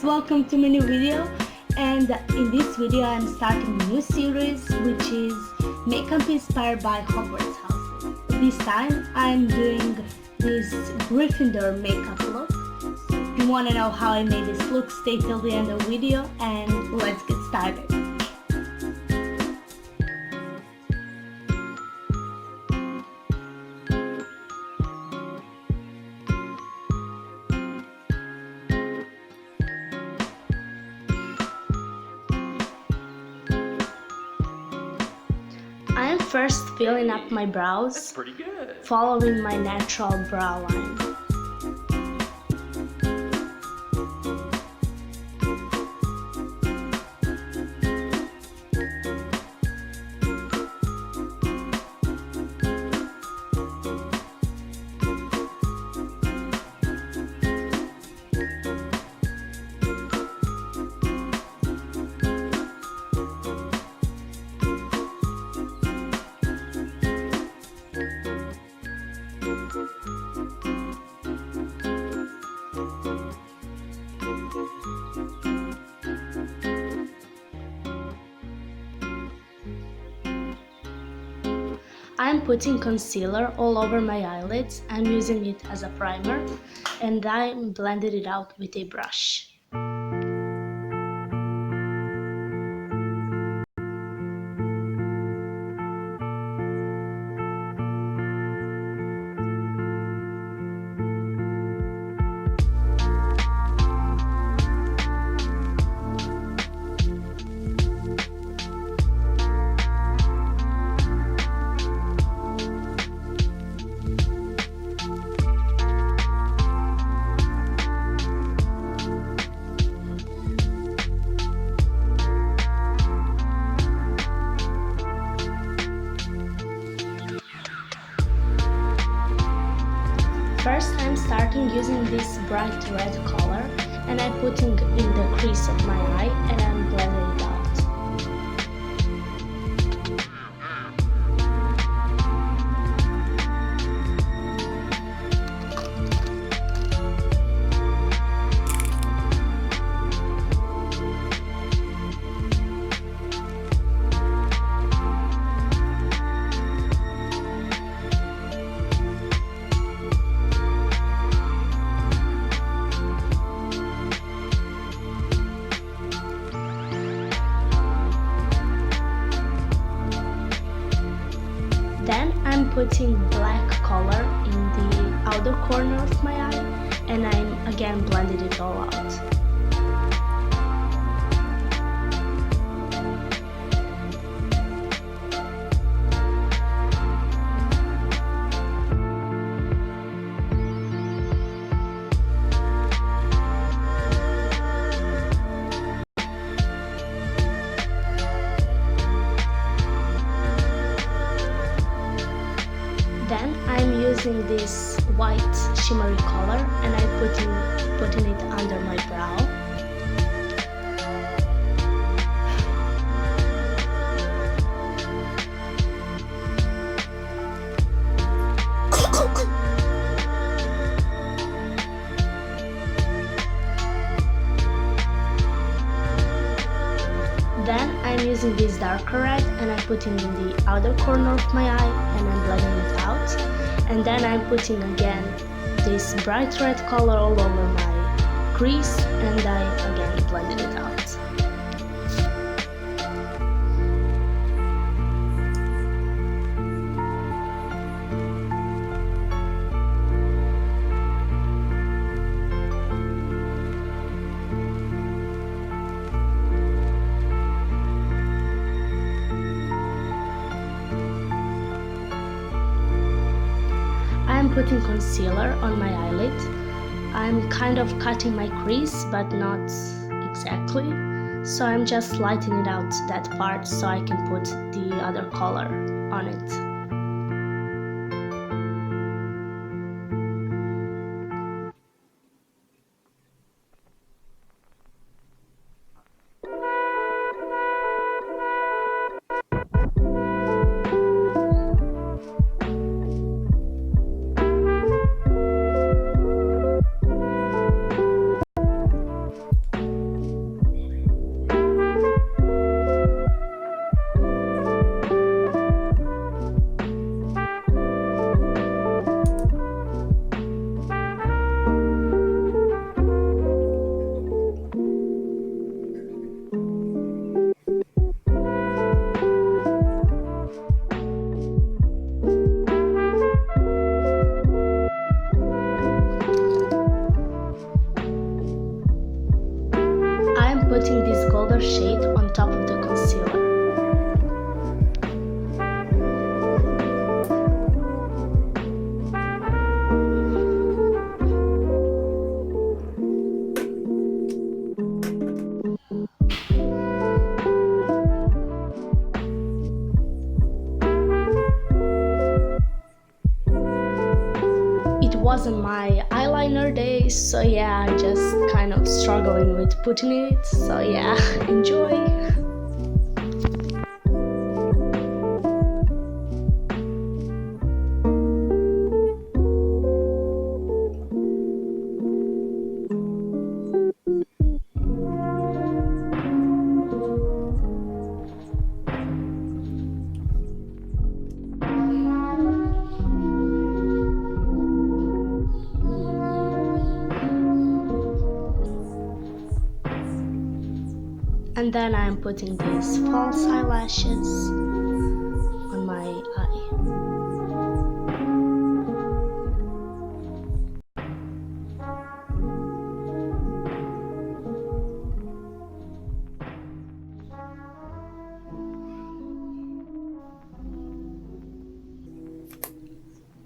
welcome to my new video. And in this video I'm starting a new series which is makeup inspired by Hogwarts Houses. This time I'm doing this Gryffindor makeup look. If you want to know how I made this look, stay till the end of the video and let's get started. I am first filling up my brows. That's pretty good. Following my natural brow line. I'm putting concealer all over my eyelids. I'm using it as a primer and I'm blending it out with a brush. First, I'm starting using this bright red color and I'm putting in the crease of my eye and I'm blending it out. Then I'm putting black color in the outer corner of my eye and I'm again blending it all out. Then I'm using this white shimmery color and I'm putting it under my brow. Then I'm using this darker red and I'm putting in the outer corner of my eye and I'm blending it out. And then I'm putting again this bright red color all over my crease and I again blended it out. I'm putting concealer on my eyelid. I'm kind of cutting my crease but not exactly, so I'm just lightening out that part so I can put the other color on it. wasn't my eyeliner day, so yeah, I just kind of struggling with putting it, so yeah, enjoy. And then I'm putting these false eyelashes on my eye.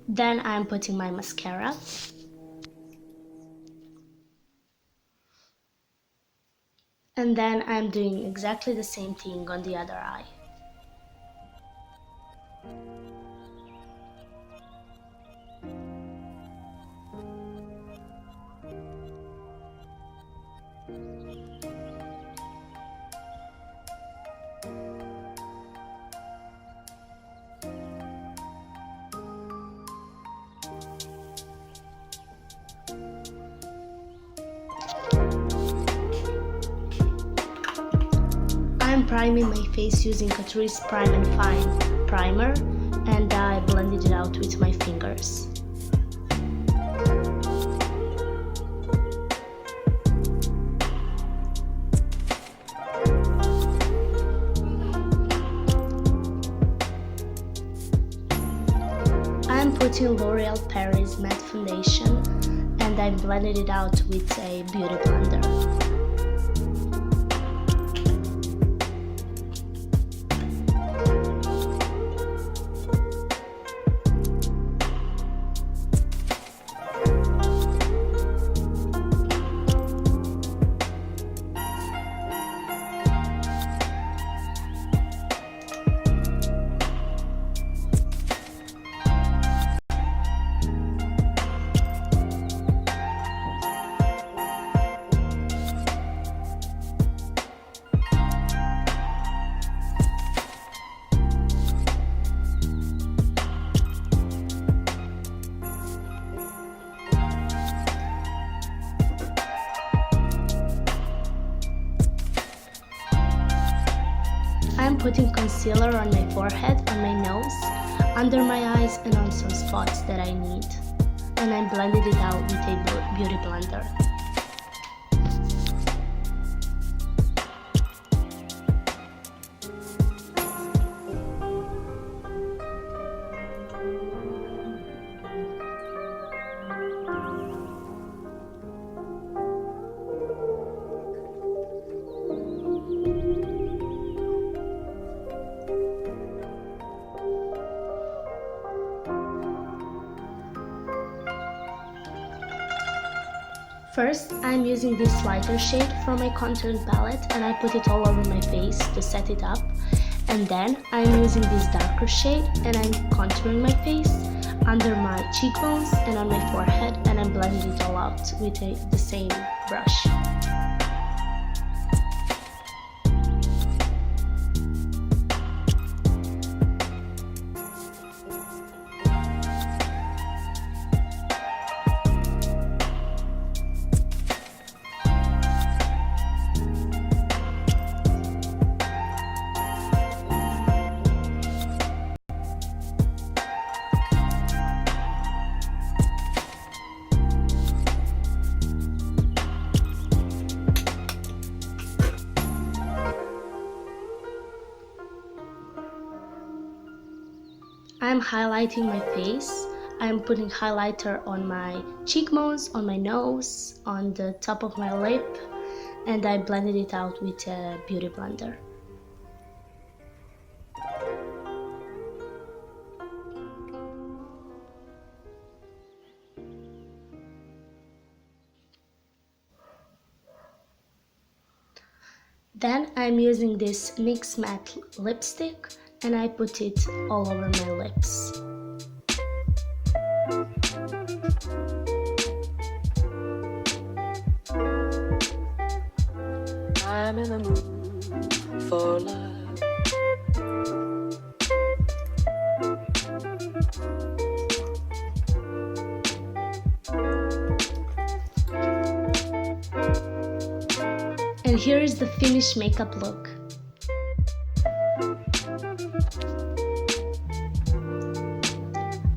Then I'm putting my mascara. And then I'm doing exactly the same thing on the other eye. I'm priming my face using Catrice Prime and Fine primer, and I blended it out with my fingers. I'm putting L'Oreal Paris Matte Foundation, and I blended it out with a beauty blender. I'm putting concealer on my forehead, on my nose, under my eyes, and on some spots that I need. And I blended it out with a beauty blender. First, I'm using this lighter shade from my contouring palette, and I put it all over my face to set it up. And then I'm using this darker shade, and I'm contouring my face under my cheekbones and on my forehead, and I'm blending it all out with the same brush. I'm highlighting my face. I'm putting highlighter on my cheekbones, on my nose, on the top of my lip, and I blended it out with a beauty blender. Then I'm using this NYX matte lipstick, and I put it all over my lips. in the mood for love. And here is the finished makeup look.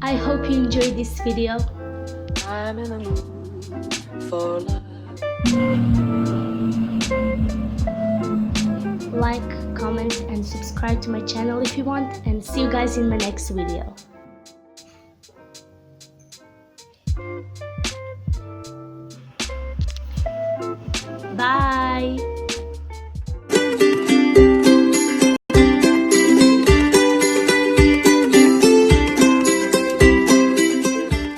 I hope you enjoyed this video. I'm in the mood for love. Like, comment, and subscribe to my channel if you want, and see you guys in my next video. Bye!